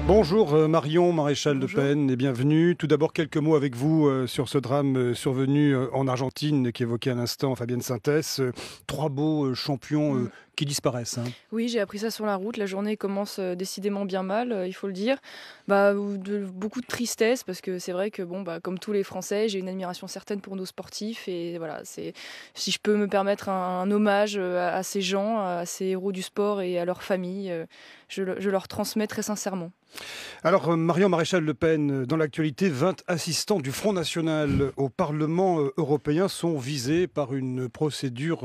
Bonjour Marion Maréchal Bonjour. Le Pen et bienvenue. Tout d'abord quelques mots avec vous sur ce drame survenu en Argentine qu'évoquait à l'instant Fabienne Sintès. Trois beaux champions Mm. qui disparaissent. Oui, j'ai appris ça sur la route. La journée commence décidément bien mal, il faut le dire. Beaucoup de tristesse parce que c'est vrai que comme tous les Français, j'ai une admiration certaine pour nos sportifs et voilà, si je peux me permettre un hommage à ces gens, à ces héros du sport et à leurs familles, je leur transmets très sincèrement. Alors Marion Maréchal Le Pen, dans l'actualité, 20 assistants du Front National au Parlement européen sont visés par une procédure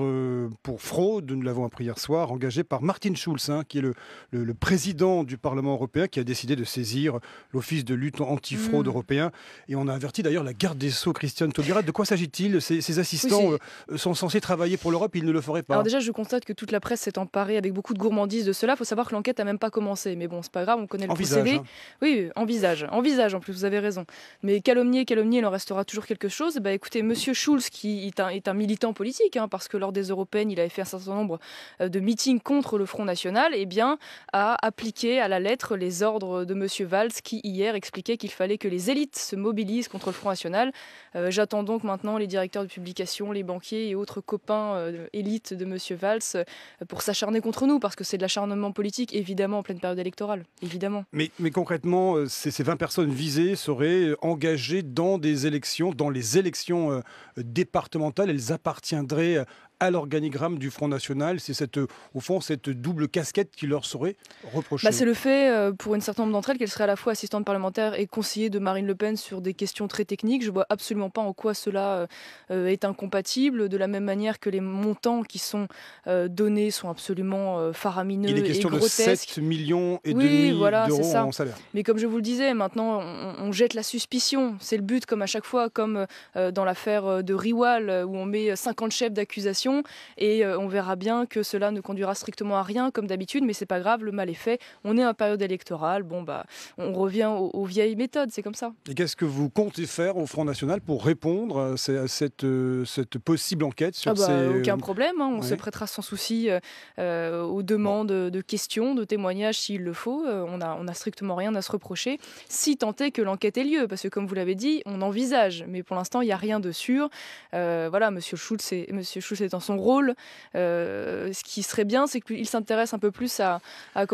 pour fraude, nous l'avons appris hier soir, engagée par Martin Schulz, qui est le président du Parlement européen, qui a décidé de saisir l'Office de lutte anti-fraude européen. Et on a averti d'ailleurs la garde des Sceaux, Christiane Taubira. De quoi s'agit-il? Ces assistants sont censés travailler pour l'Europe, ils ne le feraient pas. Alors déjà, je constate que toute la presse s'est emparée avec beaucoup de gourmandise de cela. Il faut savoir que l'enquête n'a même pas commencé. Mais bon, c'est pas grave, on connaît le procédé. Oui, envisage en plus, vous avez raison. Mais calomnier, il en restera toujours quelque chose. Écoutez, Monsieur Schulz, qui est un militant politique, parce que lors des européennes, il avait fait un certain nombre de meetings contre le Front National, a appliqué à la lettre les ordres de Monsieur Valls, qui hier expliquait qu'il fallait que les élites se mobilisent contre le Front National. J'attends donc maintenant les directeurs de publication, les banquiers et autres copains élites de Monsieur Valls pour s'acharner contre nous, parce que c'est de l'acharnement politique, évidemment, en pleine période électorale, évidemment. Mais concrètement, ces 20 personnes visées seraient engagées dans les élections départementales. Elles appartiendraient à l'organigramme du Front National. C'est au fond cette double casquette qui leur serait reprochée. C'est le fait, pour une certaine nombre d'entre elles, qu'elles seraient à la fois assistantes parlementaires et conseillers de Marine Le Pen sur des questions très techniques. Je ne vois absolument pas en quoi cela est incompatible, de la même manière que les montants qui sont donnés sont absolument faramineux et grotesques. Il est question de 7,5 millions d'euros en salaire. Mais comme je vous le disais, maintenant on jette la suspicion. C'est le but, comme à chaque fois, comme dans l'affaire de Riwal, où on met 50 chefs d'accusation et on verra bien que cela ne conduira strictement à rien, comme d'habitude, mais c'est pas grave, le mal est fait. On est en période électorale, on revient aux vieilles méthodes, c'est comme ça. Et qu'est-ce que vous comptez faire au Front National pour répondre à cette possible enquête sur Aucun problème, on se prêtera sans souci aux demandes de questions, de témoignages s'il le faut. On a strictement rien à se reprocher, si tant est que l'enquête ait lieu, parce que comme vous l'avez dit, on envisage, mais pour l'instant il n'y a rien de sûr. Monsieur Schulz est dans son rôle. Ce qui serait bien, c'est qu'il s'intéresse un peu plus à un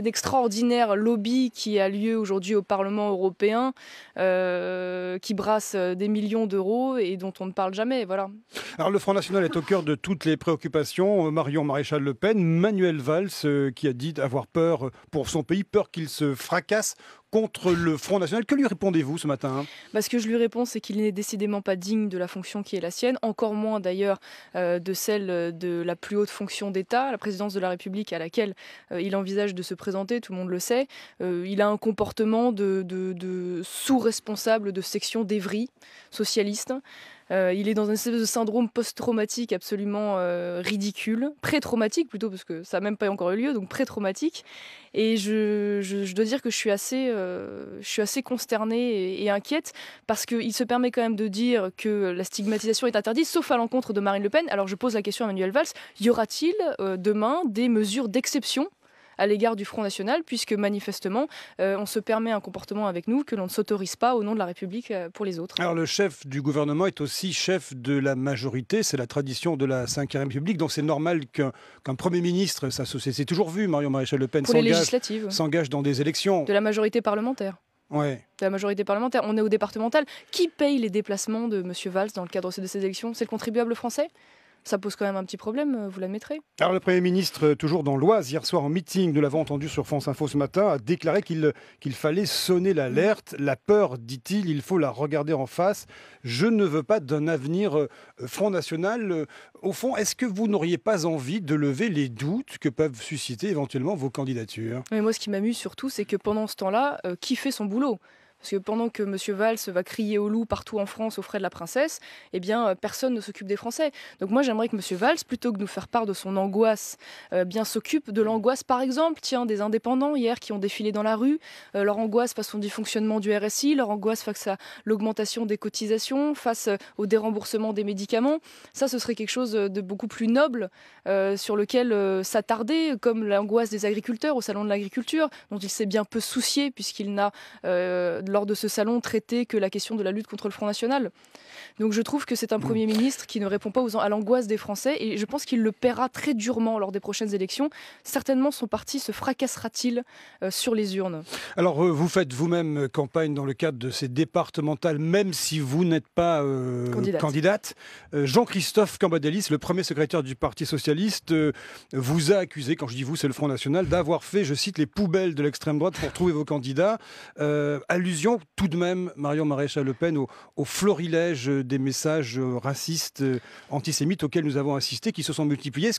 extraordinaire lobby qui a lieu aujourd'hui au Parlement européen, qui brasse des millions d'euros et dont on ne parle jamais. Voilà. Alors le Front National est au cœur de toutes les préoccupations. Marion Maréchal Le Pen, Manuel Valls qui a dit avoir peur pour son pays, peur qu'il se fracasse contre le Front National. Que lui répondez-vous ce matin? Ce que je lui réponds, c'est qu'il n'est décidément pas digne de la fonction qui est la sienne, encore moins d'ailleurs de celle de la plus haute fonction d'État, la présidence de la République à laquelle il envisage de se présenter, tout le monde le sait. Il a un comportement de sous-responsable de section d'Evry, socialiste. Il est dans une espèce de syndrome post-traumatique absolument ridicule, pré-traumatique plutôt, parce que ça n'a même pas encore eu lieu, donc pré-traumatique. Et je dois dire que je suis assez consternée et inquiète, parce qu'il se permet quand même de dire que la stigmatisation est interdite, sauf à l'encontre de Marine Le Pen. Alors je pose la question à Manuel Valls, y aura-t-il demain des mesures d'exception à l'égard du Front National, puisque manifestement, on se permet un comportement avec nous que l'on ne s'autorise pas au nom de la République pour les autres. Alors le chef du gouvernement est aussi chef de la majorité, c'est la tradition de la Ve République, donc c'est normal qu'un Premier ministre, ça c'est toujours vu, Marion Maréchal Le Pen s'engage dans des élections. De la majorité parlementaire. Ouais. De la majorité parlementaire. On est au départemental. Qui paye les déplacements de M. Valls dans le cadre de ces élections? C'est le contribuable français? Ça pose quand même un petit problème, vous l'admettrez. Alors le Premier ministre, toujours dans l'Oise, hier soir en meeting, nous l'avons entendu sur France Info ce matin, a déclaré qu'il fallait sonner l'alerte. La peur, dit-il, il faut la regarder en face. Je ne veux pas d'un avenir Front National. Au fond, est-ce que vous n'auriez pas envie de lever les doutes que peuvent susciter éventuellement vos candidatures? Mais moi, ce qui m'amuse surtout, c'est que pendant ce temps-là, qui fait son boulot? Parce que pendant que M. Valls va crier au loup partout en France aux frais de la princesse, eh bien, personne ne s'occupe des Français. Donc moi, j'aimerais que M. Valls, plutôt que de nous faire part de son angoisse, bien s'occupe de l'angoisse, par exemple, des indépendants hier qui ont défilé dans la rue, leur angoisse face au dysfonctionnement du RSI, leur angoisse face à l'augmentation des cotisations, face au déremboursement des médicaments. Ça, ce serait quelque chose de beaucoup plus noble sur lequel s'attarder, comme l'angoisse des agriculteurs au Salon de l'agriculture, dont il s'est bien peu soucié puisqu'il n'a, lors de ce salon, traité que la question de la lutte contre le Front National. Donc je trouve que c'est un Premier ministre qui ne répond pas à l'angoisse des Français et je pense qu'il le paiera très durement lors des prochaines élections. Certainement son parti se fracassera-t-il sur les urnes. Alors vous faites vous-même campagne dans le cadre de ces départementales, même si vous n'êtes pas candidate. Jean-Christophe Cambadélis, le premier secrétaire du Parti Socialiste, vous a accusé, quand je dis vous c'est le Front National, d'avoir fait, je cite, les poubelles de l'extrême droite pour trouver vos candidats. Allusion tout de même, Marion Maréchal-Le Pen, au florilège des messages racistes, antisémites auxquels nous avons assisté, qui se sont multipliés.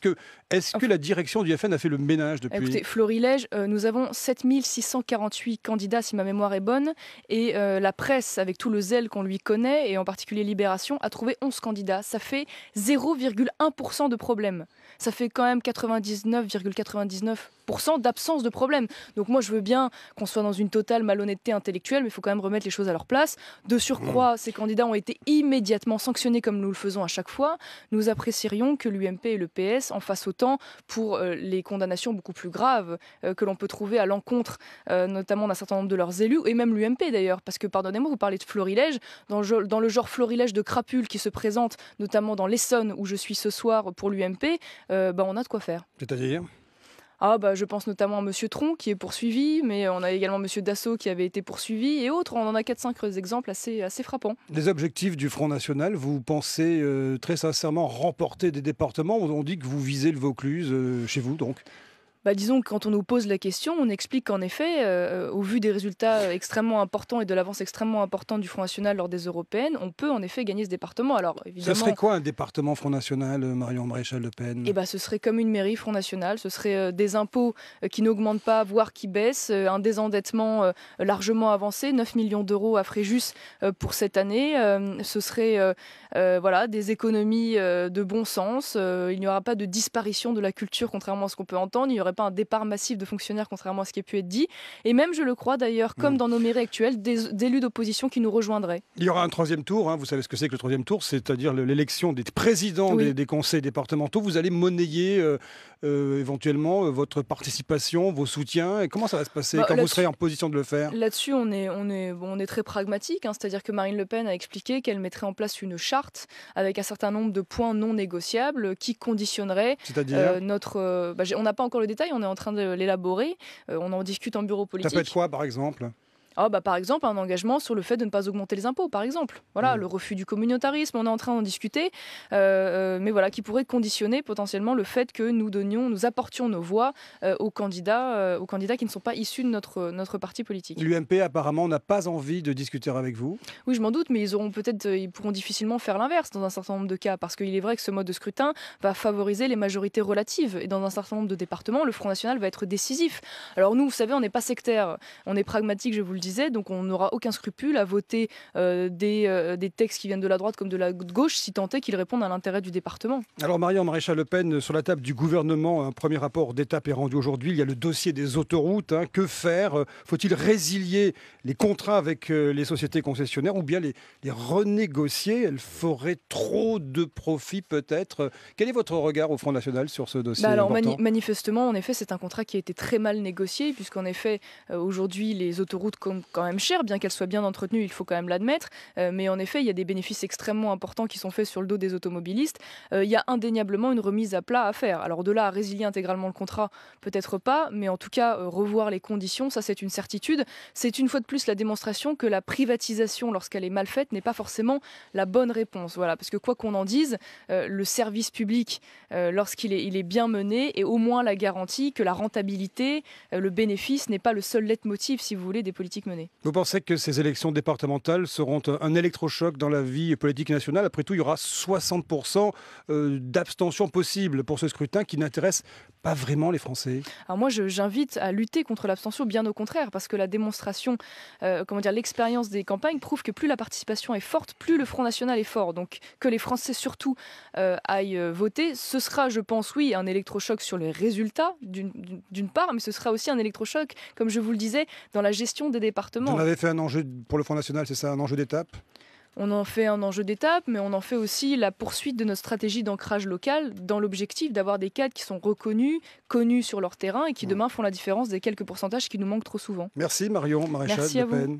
Est-ce que la direction du FN a fait le ménage depuis? Écoutez, florilège, nous avons 7648 candidats, si ma mémoire est bonne, et la presse, avec tout le zèle qu'on lui connaît, et en particulier Libération, a trouvé 11 candidats. Ça fait 0,1% de problème. Ça fait quand même 99,99% d'absence de problème. Donc moi, je veux bien qu'on soit dans une totale malhonnêteté intellectuelle, mais il faut quand même remettre les choses à leur place. De surcroît, ces candidats ont été immédiatement sanctionnés comme nous le faisons à chaque fois. Nous apprécierions que l'UMP et le PS en fassent autant pour les condamnations beaucoup plus graves que l'on peut trouver à l'encontre notamment d'un certain nombre de leurs élus, et même l'UMP d'ailleurs, parce que, pardonnez-moi, vous parlez de florilège, dans le genre florilège de crapules qui se présente notamment dans l'Essonne, où je suis ce soir pour l'UMP, on a de quoi faire. C'est-à-dire ? Je pense notamment à M. Tron qui est poursuivi, mais on a également M. Dassault qui avait été poursuivi et autres. On en a 4-5 exemples assez frappants. Les objectifs du Front National, vous pensez très sincèrement remporter des départements? On dit que vous visez le Vaucluse, chez vous donc. Disons que quand on nous pose la question, on explique qu'en effet, au vu des résultats extrêmement importants et de l'avance extrêmement importante du Front National lors des européennes, on peut en effet gagner ce département. Alors, évidemment, ce serait quoi un département Front National, Marion Maréchal-Le Pen? Ce serait comme une mairie Front National, ce serait des impôts qui n'augmentent pas, voire qui baissent, un désendettement largement avancé, 9 millions d'euros à Fréjus pour cette année. Ce serait des économies de bon sens, il n'y aura pas de disparition de la culture contrairement à ce qu'on peut entendre, il n'y aurait pas un départ massif de fonctionnaires contrairement à ce qui a pu être dit, et même je le crois d'ailleurs, comme dans nos mairies actuelles, d'élus d'opposition qui nous rejoindraient. Il y aura un troisième tour, vous savez ce que c'est que le troisième tour, c'est-à-dire l'élection des présidents des conseils départementaux. Vous allez monnayer éventuellement votre participation, vos soutiens, et comment ça va se passer quand vous serez en position de le faire? Là-dessus, on est très pragmatique, c'est-à-dire que Marine Le Pen a expliqué qu'elle mettrait en place une charte avec un certain nombre de points non négociables qui conditionnerait notre... on n'a pas encore le détail, on est en train de l'élaborer, on en discute en bureau politique. Ça peut être quoi par exemple ? Par exemple, un engagement sur le fait de ne pas augmenter les impôts, par exemple. Le refus du communautarisme, on est en train d'en discuter, mais qui pourrait conditionner potentiellement le fait que nous apportions nos voix aux candidats qui ne sont pas issus de notre parti politique. L'UMP apparemment n'a pas envie de discuter avec vous. Oui, je m'en doute, mais ils pourront difficilement faire l'inverse dans un certain nombre de cas, parce qu'il est vrai que ce mode de scrutin va favoriser les majorités relatives, et dans un certain nombre de départements, le Front National va être décisif. Alors nous, vous savez, on n'est pas sectaire, on est pragmatique, je vous le dis. Donc on n'aura aucun scrupule à voter des textes qui viennent de la droite comme de la gauche, si tant est qu'ils répondent à l'intérêt du département. Alors Marion Maréchal-Le Pen, sur la table du gouvernement, un premier rapport d'étape est rendu aujourd'hui. Il y a le dossier des autoroutes. Que faire? Faut-il résilier les contrats avec les sociétés concessionnaires ou bien les renégocier? Elles feraient trop de profits peut-être. Quel est votre regard au Front National sur ce dossier? Manifestement, en effet, c'est un contrat qui a été très mal négocié, puisqu'en effet, aujourd'hui, les autoroutes quand même cher, bien qu'elle soit bien entretenue, il faut quand même l'admettre. Mais en effet, il y a des bénéfices extrêmement importants qui sont faits sur le dos des automobilistes. Il y a indéniablement une remise à plat à faire. Alors de là à résilier intégralement le contrat, peut-être pas, mais en tout cas, revoir les conditions, ça c'est une certitude. C'est une fois de plus la démonstration que la privatisation, lorsqu'elle est mal faite, n'est pas forcément la bonne réponse. Parce que quoi qu'on en dise, le service public, lorsqu'il est bien mené, est au moins la garantie que la rentabilité, le bénéfice n'est pas le seul leitmotiv, si vous voulez, des politiques politique menée. Vous pensez que ces élections départementales seront un électrochoc dans la vie politique nationale? Après tout, il y aura 60% d'abstention possible pour ce scrutin qui n'intéresse pas vraiment les Français. Alors moi, j'invite à lutter contre l'abstention, bien au contraire, parce que la démonstration, l'expérience des campagnes prouve que plus la participation est forte, plus le Front National est fort. Donc que les Français surtout aillent voter, ce sera, je pense, oui, un électrochoc sur les résultats d'une part, mais ce sera aussi un électrochoc, comme je vous le disais, dans la gestion des départements. Vous en avez fait un enjeu pour le Front National, c'est ça, un enjeu d'étape? On en fait un enjeu d'étape, mais on en fait aussi la poursuite de notre stratégie d'ancrage local dans l'objectif d'avoir des cadres qui sont reconnus, connus sur leur terrain et qui demain font la différence des quelques pourcentages qui nous manquent trop souvent. Merci Marion Maréchal Merci à Le vous. Pen.